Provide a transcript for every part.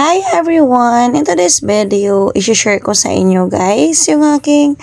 Hi everyone! In today's video, i-share ko sa inyo guys yung aking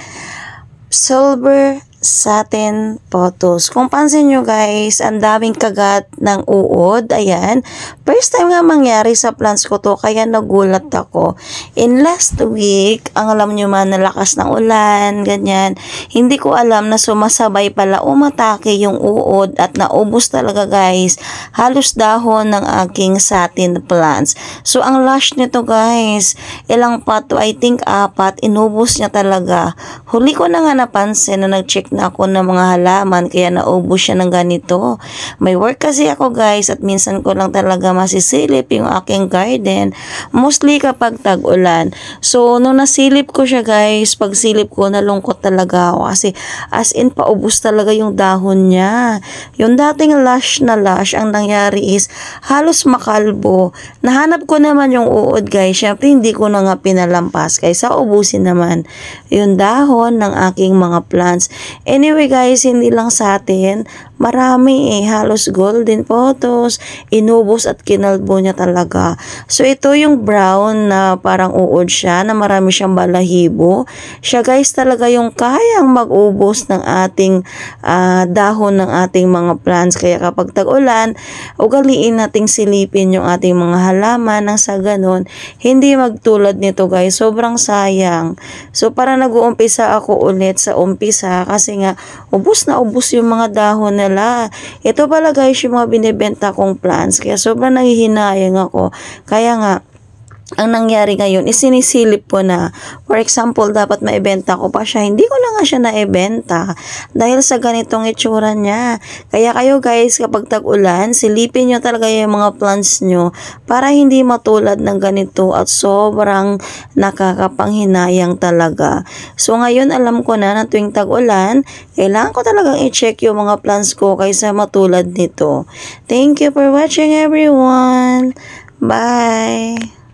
silver satin photos. Kung pansin nyo guys, ang daming kagat ng uod. Ayan. First time nga mangyari sa plants ko to, kaya nagulat ako. In last week, ang alam nyo man, nalakas ng ulan, ganyan. Hindi ko alam na sumasabay pala umatake yung uod at naubos talaga guys. Halos dahon ng aking satin plants. So, ang lush nito guys, ilang pato, I think 4, inubos niya talaga. Huli ko na nga napansin na nag-check na ako ng mga halaman kaya naubos siya ng ganito. May work kasi ako guys at minsan ko lang talaga masisilip yung aking garden. Mostly kapag tag-ulan. So, nung nasilip ko siya guys, pag silip ko nalungkot talaga ako kasi as in paubos talaga yung dahon niya. Yung dating lush na lush, ang nangyari is halos makalbo. Nahanap ko naman yung uod guys. Syempre hindi ko na nga pinalampas kaysa ubusin naman yung dahon ng aking mga plants. Anyway guys, hindi lang sa atin, marami halos golden photos, inubos at kinalbo niya talaga. So ito yung brown na parang uod siya, na marami siyang balahibo. Siya guys talaga yung kayang mag-ubos ng ating dahon ng ating mga plants. Kaya kapag tag-ulan, ugaliin nating silipin yung ating mga halaman nang sa ganun, hindi magtulad nito guys. Sobrang sayang. So para nag-uumpisa ako ulit sa umpisa kasi nga ubos na ubos yung mga dahon nila. Ito pala guys yung mga binibenta kong plants kaya sobrang nanghihinayang ako. Kaya nga ang nangyari ngayon is sinisilip ko na. For example, dapat maibenta ko pa siya. Hindi ko na nga siya naibenta dahil sa ganitong itsura niya. Kaya kayo guys, kapag tag-ulan, silipin nyo talaga yung mga plants nyo para hindi matulad ng ganito at sobrang nakakapanghinayang talaga. So ngayon, alam ko na tuwing tag-ulan, kailangan ko talagang i-check yung mga plants ko kaysa matulad nito. Thank you for watching everyone. Bye!